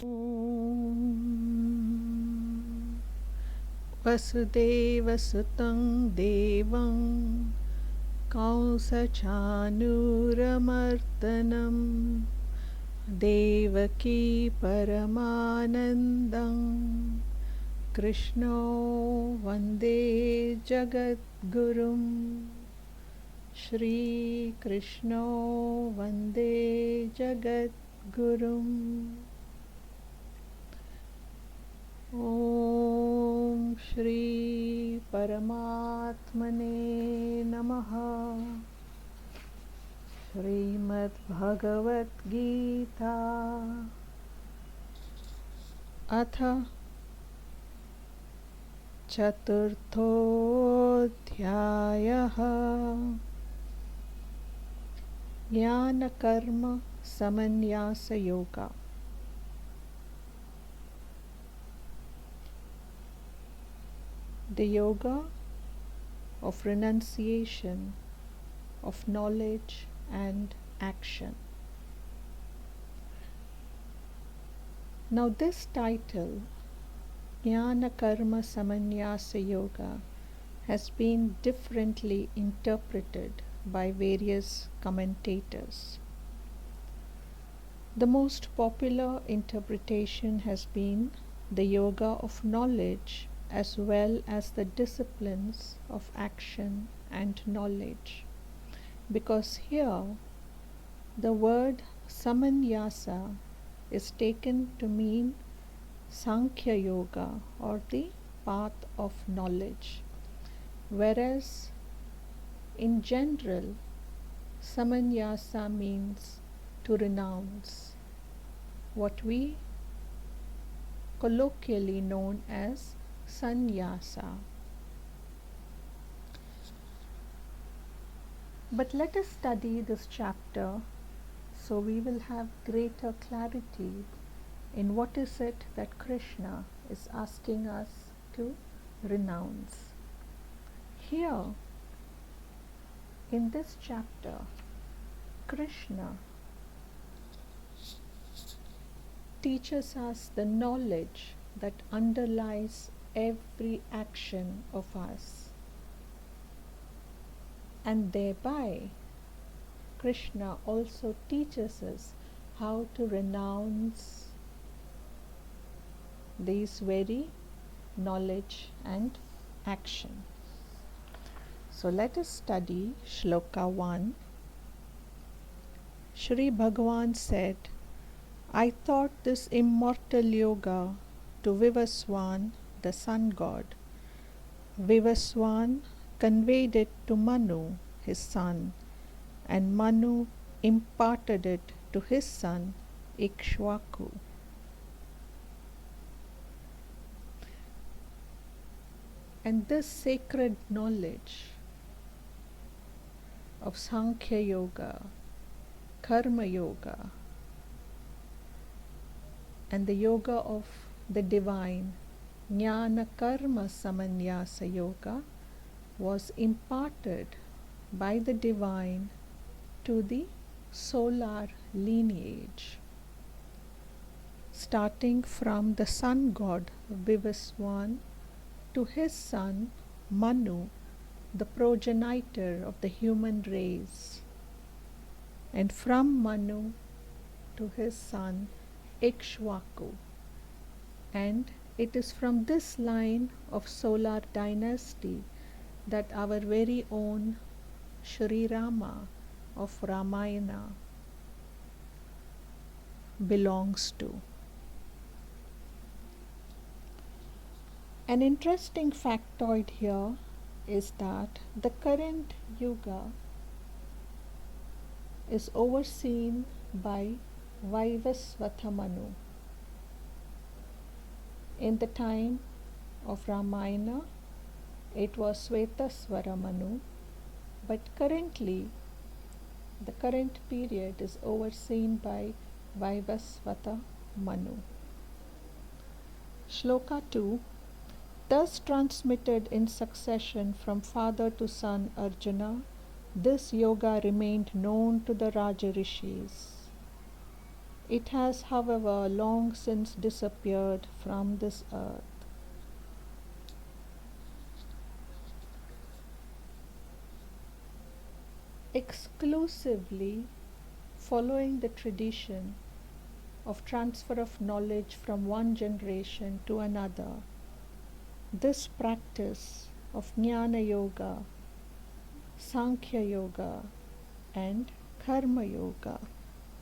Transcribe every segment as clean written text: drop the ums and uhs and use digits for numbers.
Om Vasudevasutam Devam Kausachanuramardanam Devaki Paramanandam Krishno Vande Jagadgurum Shri Krishno Vande Jagadgurum Om Shri Paramatmane Namaha Srimad Bhagavad Gita Atha Chaturthodhyayaha JnanaKarmaSamnyasaYoga. The yoga of renunciation of knowledge and action. Now this title, JnanaKarmaSamnyasaYoga, has been differently interpreted by various commentators. The most popular interpretation has been the yoga of knowledge as well as the disciplines of action and knowledge, because here the word samanyasa is taken to mean Sankhya Yoga or the path of knowledge, whereas in general samanyasa means to renounce, what we colloquially known as sannyasa. But let us study this chapter so we will have greater clarity in what is it that Krishna is asking us to renounce. Here in this chapter, Krishna teaches us the knowledge that underlies every action of us, and thereby Krishna also teaches us how to renounce these very knowledge and action. So let us study Shloka 1. Shri Bhagavan said, I taught this immortal yoga to Vivaswan, the sun god. Vivaswan conveyed it to Manu, his son, and Manu imparted it to his son Ikshvaku. And this sacred knowledge of Sankhya Yoga, Karma Yoga, and the yoga of the divine, JnanaKarmaSamnyasaYoga, was imparted by the divine to the solar lineage, starting from the sun god Vivaswan to his son Manu, the progenitor of the human race, and from Manu to his son Ikshvaku. And it is from this line of solar dynasty that our very own Sri Rama of Ramayana belongs to. An interesting factoid here is that the current yuga is overseen by Vaivasvata Manu. In the time of Ramayana, it was Svetasvara Manu, but currently, the current period is overseen by Vaivasvata Manu. Shloka 2. Thus transmitted in succession from father to son Arjuna, this yoga remained known to the Raja Rishis. It has, however, long since disappeared from this earth. Exclusively following the tradition of transfer of knowledge from one generation to another, this practice of Jnana Yoga, Sankhya Yoga, and Karma Yoga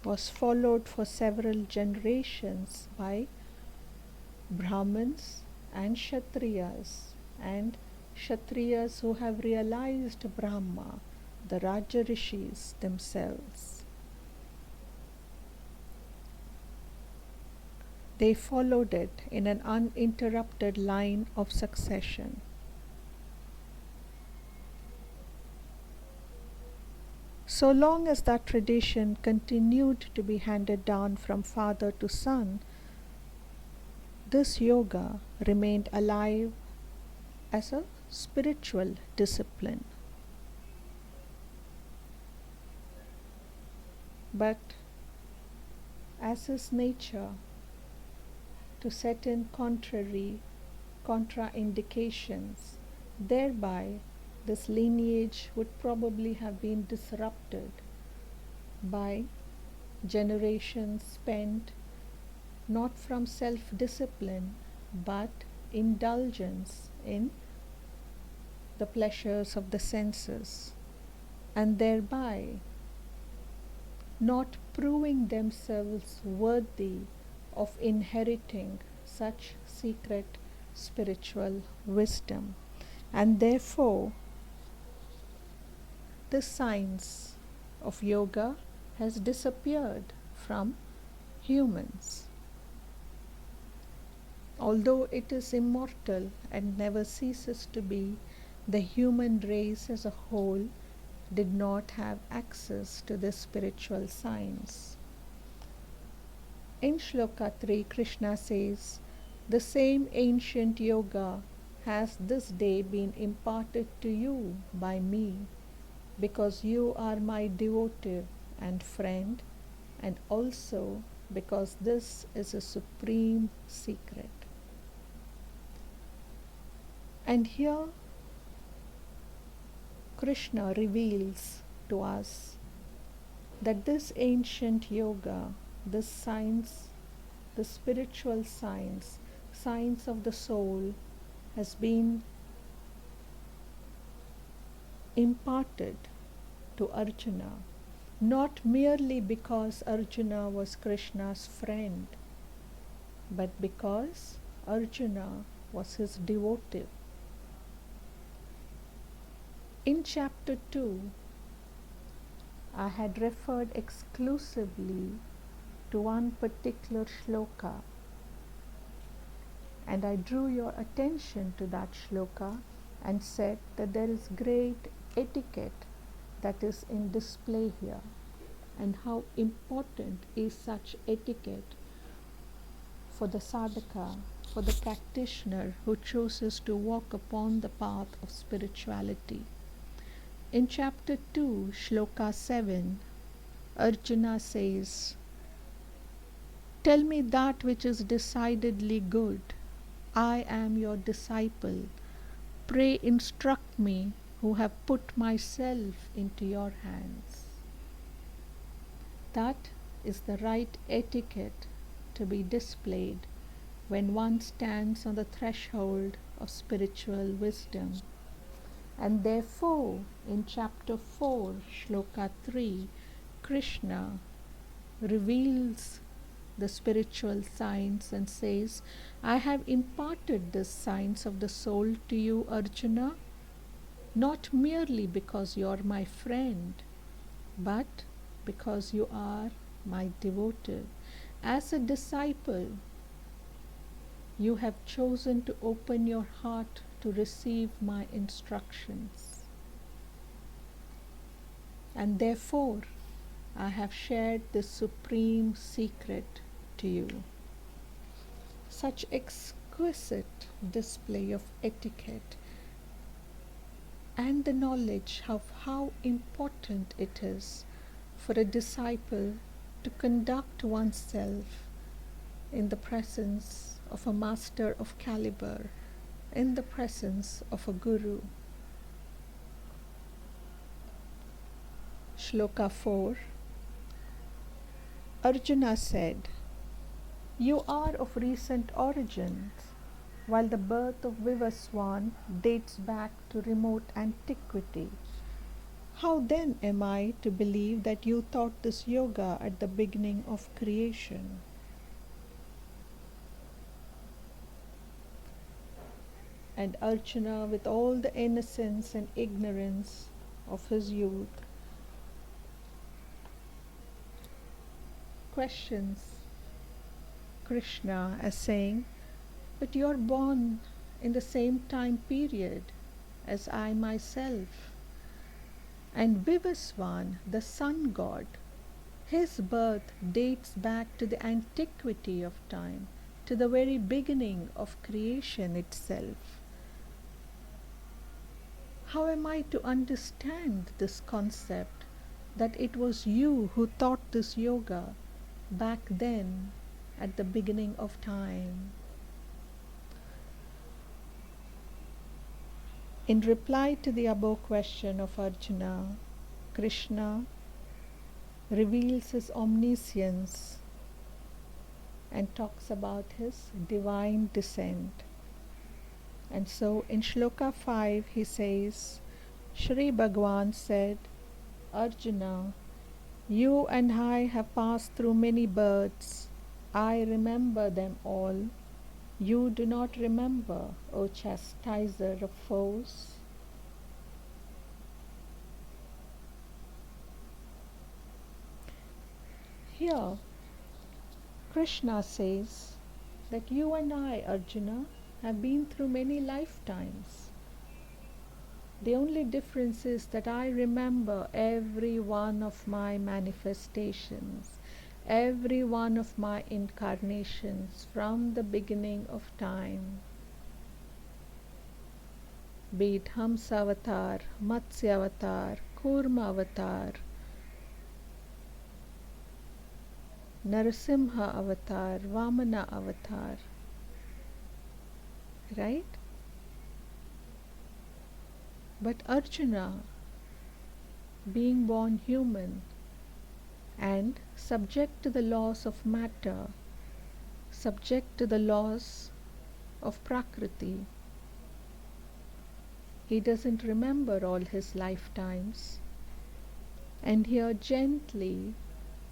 was followed for several generations by Brahmins and Kshatriyas who have realized Brahma, the Raja Rishis themselves. They followed it in an uninterrupted line of succession. So long as that tradition continued to be handed down from father to son, this yoga remained alive as a spiritual discipline. But as is nature, to set in contraindications, thereby this lineage would probably have been disrupted by generations spent not from self-discipline but indulgence in the pleasures of the senses, and thereby not proving themselves worthy of inheriting such secret spiritual wisdom. And therefore, the science of yoga has disappeared from humans. Although it is immortal and never ceases to be, the human race as a whole did not have access to this spiritual science. In Shloka 3, Krishna says, "The same ancient yoga has this day been imparted to you by me, because you are my devotee and friend, and also because this is a supreme secret." And here Krishna reveals to us that this ancient yoga, this science, the spiritual science, science of the soul, has been imparted to Arjuna, not merely because Arjuna was Krishna's friend, but because Arjuna was his devotee. In chapter 2, I had referred exclusively to one particular shloka, and I drew your attention to that shloka and said that there is great etiquette that is in display here, and how important is such etiquette for the sadhaka, for the practitioner who chooses to walk upon the path of spirituality. In chapter 2, shloka 7, Arjuna says, "Tell me that which is decidedly good. I am your disciple. Pray instruct me, who have put myself into your hands." That is the right etiquette to be displayed when one stands on the threshold of spiritual wisdom. And therefore, in chapter 4, shloka 3, Krishna reveals the spiritual science and says, "I have imparted this science of the soul to you, Arjuna, not merely because you are my friend, but because you are my devotee. As a disciple, you have chosen to open your heart to receive my instructions. And therefore, I have shared this supreme secret to you." Such exquisite display of etiquette and the knowledge of how important it is for a disciple to conduct oneself in the presence of a master of caliber, in the presence of a guru. Shloka 4. Arjuna said, "You are of recent origins, while the birth of Vivaswan dates back to remote antiquity. How then am I to believe that you taught this yoga at the beginning of creation?" And Arjuna, with all the innocence and ignorance of his youth, questions Krishna as saying, "But you are born in the same time period as I myself. And Vivaswan, the sun god, his birth dates back to the antiquity of time, to the very beginning of creation itself. How am I to understand this concept that it was you who taught this yoga back then at the beginning of time?" In reply to the above question of Arjuna, Krishna reveals his omniscience and talks about his divine descent. And so in Shloka 5 he says, Shri Bhagavan said, "Arjuna, you and I have passed through many births. I remember them all. You do not remember, O chastiser of foes." Here, Krishna says that you and I, Arjuna, have been through many lifetimes. The only difference is that I remember every one of my manifestations, every one of my incarnations from the beginning of time. Be it Hamsa avatar, Matsya avatar, Kurma avatar, Narasimha avatar, Vamana avatar. Right? But Arjuna, being born human and subject to the laws of matter, subject to the laws of Prakriti, he doesn't remember all his lifetimes. And here gently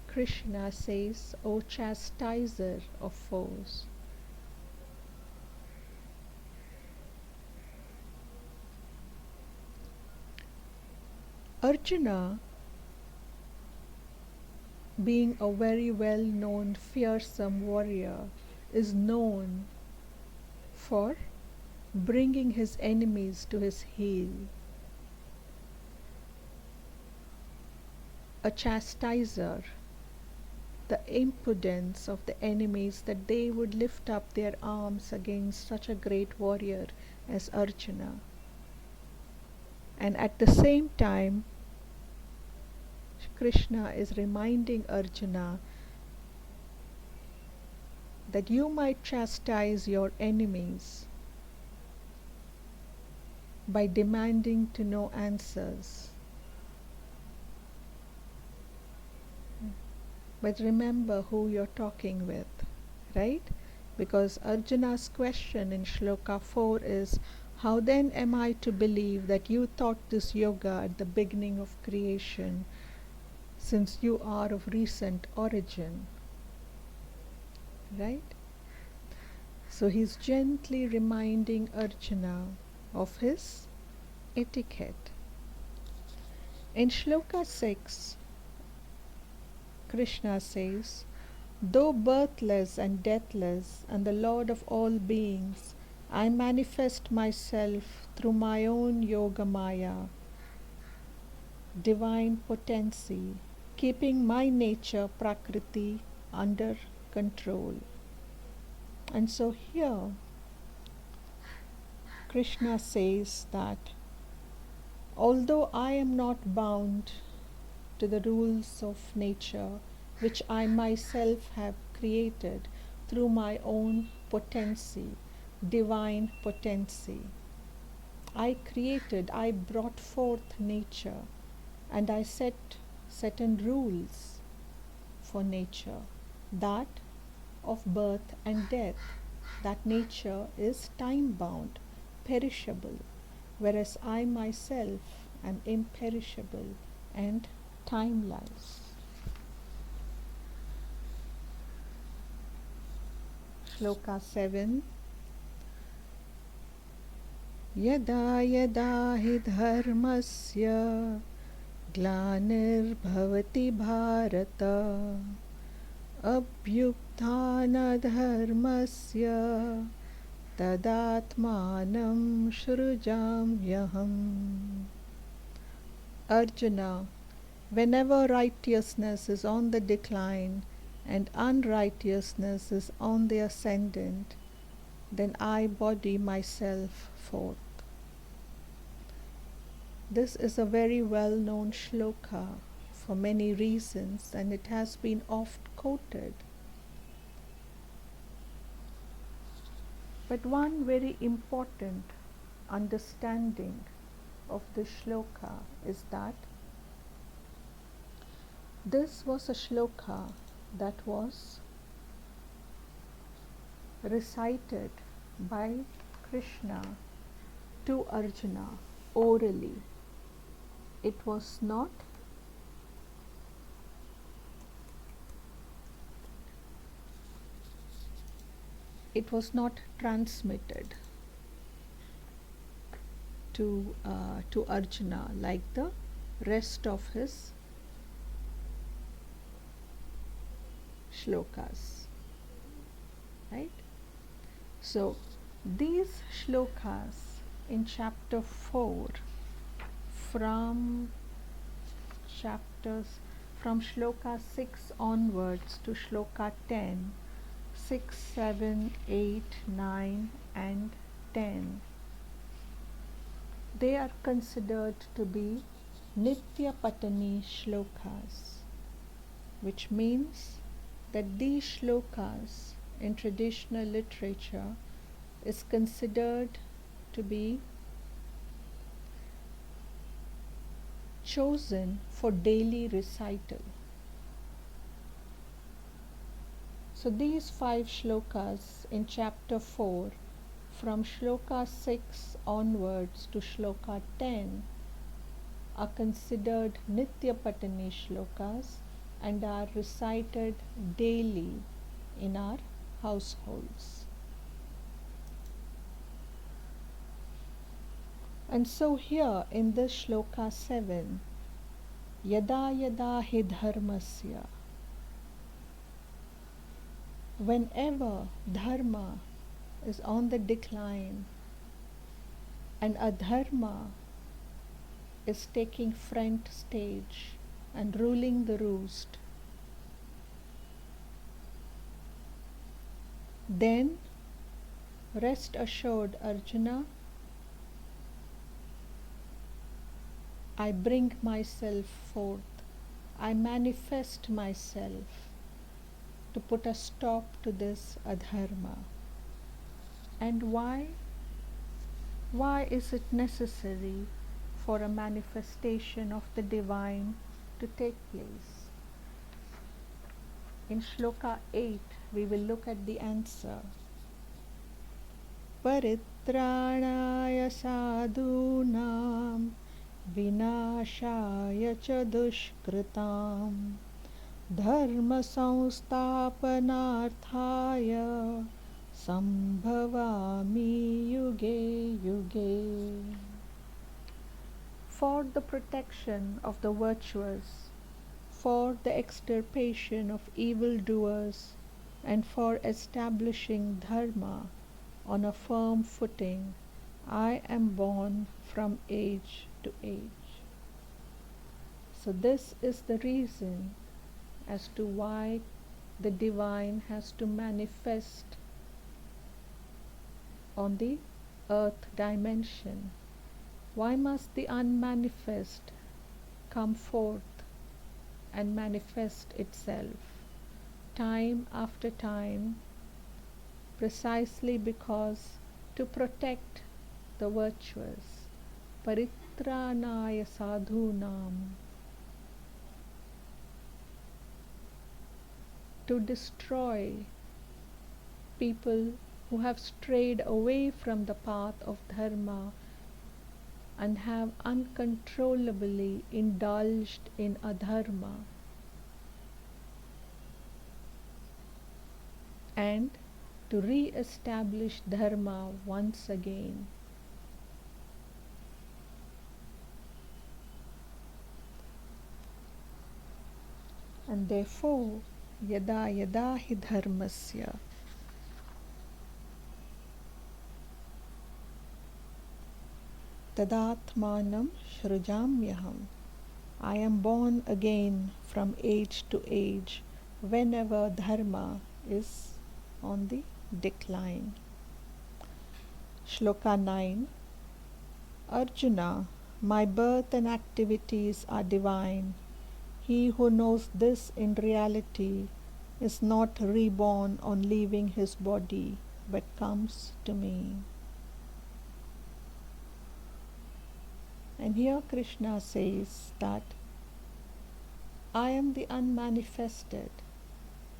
Krishna says, "O chastiser of foes." Arjuna, being a very well-known fearsome warrior, is known for bringing his enemies to his heel. A chastiser, the impudence of the enemies that they would lift up their arms against such a great warrior as Arjuna. And at the same time, Krishna is reminding Arjuna that you might chastise your enemies by demanding to know answers. But remember who you're talking with, right? Because Arjuna's question in Shloka 4 is, "How then am I to believe that you taught this yoga at the beginning of creation, since you are of recent origin?" Right? So he's gently reminding Arjuna of his etiquette. In Shloka 6, Krishna says, "Though birthless and deathless and the Lord of all beings, I manifest myself through my own Yoga Maya, divine potency, keeping my nature Prakriti under control." And so here Krishna says that although I am not bound to the rules of nature which I myself have created through my own potency, divine potency. I brought forth nature, and I set certain rules for nature, that of birth and death, that nature is time bound, perishable, whereas I myself am imperishable and timeless. Shloka 7. Yada yada hi dharmasya glanirбhavati bharata abhyukthanadharmasya tadatmanam shrujamyaham. Arjuna, whenever righteousness is on the decline and unrighteousness is on the ascendant, then I body myself forth. This is a very well-known shloka for many reasons, and it has been oft quoted. But one very important understanding of this shloka is that this was a shloka that was recited by Krishna to Arjuna orally. It was not transmitted to Arjuna like the rest of his shlokas, right? So these shlokas in chapter 4 from shloka 6 onwards to shloka 10, 6, 7, 8, 9 and 10, they are considered to be Nitya Patani shlokas, which means that these shlokas in traditional literature is considered to be chosen for daily recital. So these 5 shlokas in chapter 4 from shloka 6 onwards to shloka 10 are considered Nitya Patani shlokas and are recited daily in our households. And so here in this shloka 7, Yada yada hi dharmasya, whenever dharma is on the decline and adharma is taking front stage and ruling the roost, then rest assured, Arjuna, I bring myself forth, I manifest myself to put a stop to this adharma. And why? Why is it necessary for a manifestation of the divine to take place? In shloka 8, we will look at the answer. Paritranaya sadhunam vinashaya cha dushkritam dharma samsthapanarthaya sambhavami yuge yuge. For the protection of the virtuous, for the extirpation of evildoers, and for establishing dharma on a firm footing, I am born from age to age. So this is the reason as to why the divine has to manifest on the earth dimension. Why must the unmanifest come forth and manifest itself time after time, precisely because to protect the virtuous, paritranaya sadhunam, to destroy people who have strayed away from the path of dharma and have uncontrollably indulged in adharma, and to re-establish dharma once again. And therefore, yada yada hi dharmasya, tadatmanam shrujamyaham, I am born again from age to age whenever dharma is on the decline. Shloka 9. Arjuna, my birth and activities are divine. He who knows this in reality is not reborn on leaving his body, but comes to me. And here Krishna says that I am the unmanifested,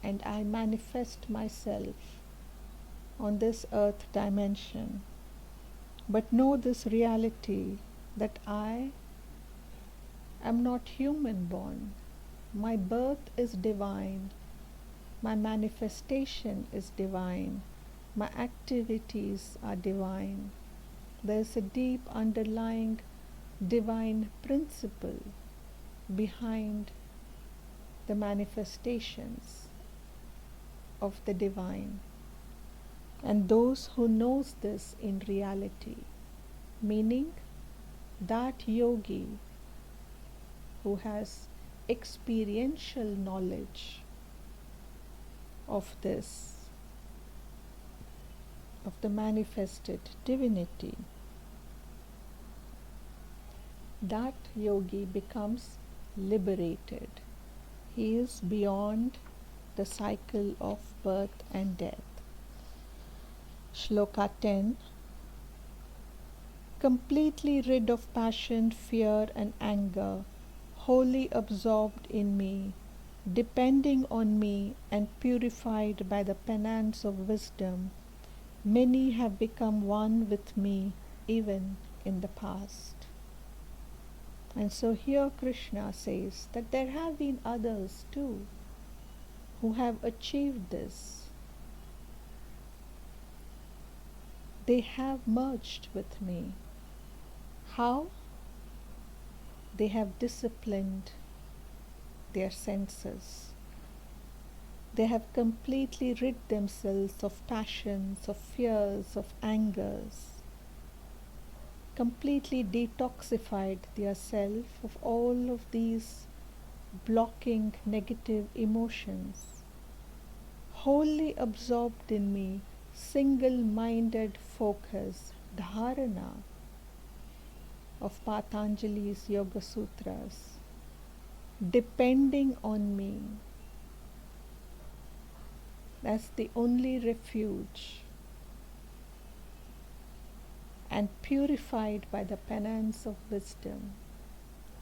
and I manifest myself on this earth dimension. But know this reality, that I am not human born. My birth is divine. My manifestation is divine. My activities are divine. There is a deep underlying divine principle behind the manifestations of the divine. And those who knows this in reality, meaning that yogi who has experiential knowledge of this, of the manifested divinity, that yogi becomes liberated. He is beyond the cycle of birth and death. Shloka 10. Completely rid of passion, fear and anger, wholly absorbed in me, depending on me and purified by the penance of wisdom, many have become one with me even in the past. And so here Krishna says that there have been others too who have achieved this. They have merged with me. How? They have disciplined their senses. They have completely rid themselves of passions, of fears, of angers, completely detoxified their self of all of these blocking negative emotions, wholly absorbed in me, single-minded focus, dharana of Patanjali's Yoga Sutras, depending on me as the only refuge, and purified by the penance of wisdom,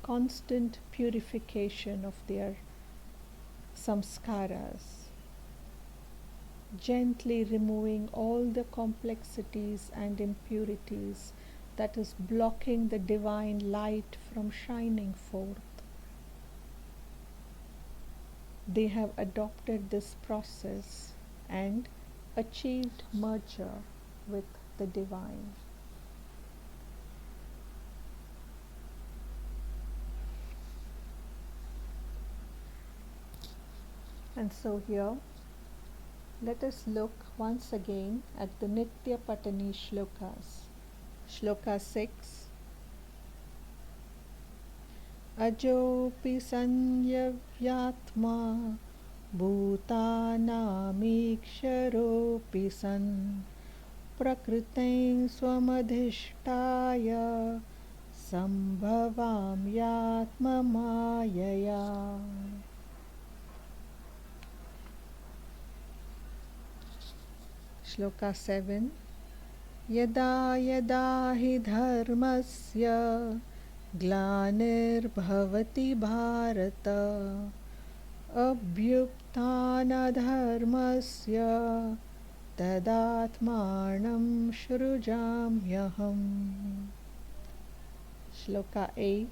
constant purification of their samskaras, gently removing all the complexities and impurities that is blocking the divine light from shining forth. They have adopted this process and achieved merger with the divine. And so here, let us look once again at the Nitya Patani Shlokas. Shloka 6. Ajopi sanyavyatma bhutanamiksharo san prakritein swamadhishtaya Sambhavamyatmamāyaya. Shloka 7. Yada yada hi dharmasya glanirбhavati bharata abhyuptanadharmasya tadatmanam shrujamyaham. Shloka 8.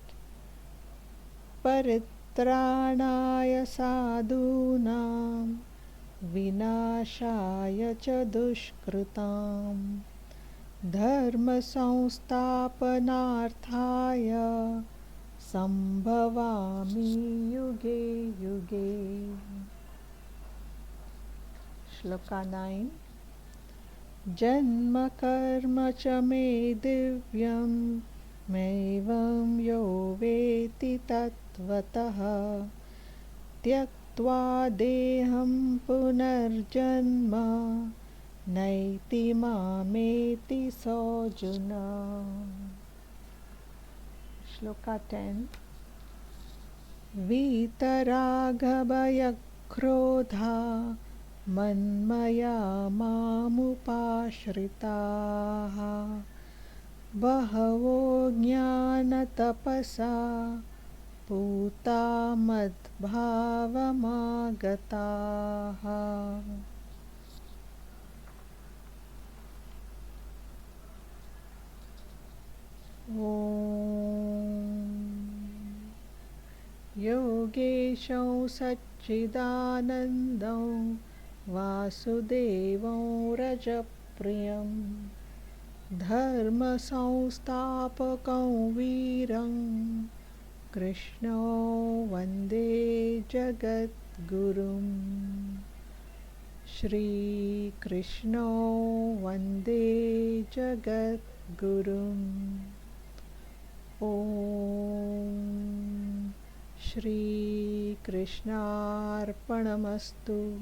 Paritranaya sadhunam vinashaya cha dushkritam dharma samsthapanarthaya sambhavami yuge yuge. Shloka 9. Janma karma cha me divyam maivam yo veti tattvataha tyaktva deham punarjanma naiti mameti sojuna. Shloka 10. Vitaragabhayakrodha manmaya mamupashritaha bahavo jnanatapasa puta madbhavamagataha. Yogesho Satchidanandam Vasudevam Rajapriyam Dharma Samstapakam Viram Krishno Vande Jagat Gurum. Shri Krishno Vande Jagat Gurum. Om Shri Krishnarpanamastu.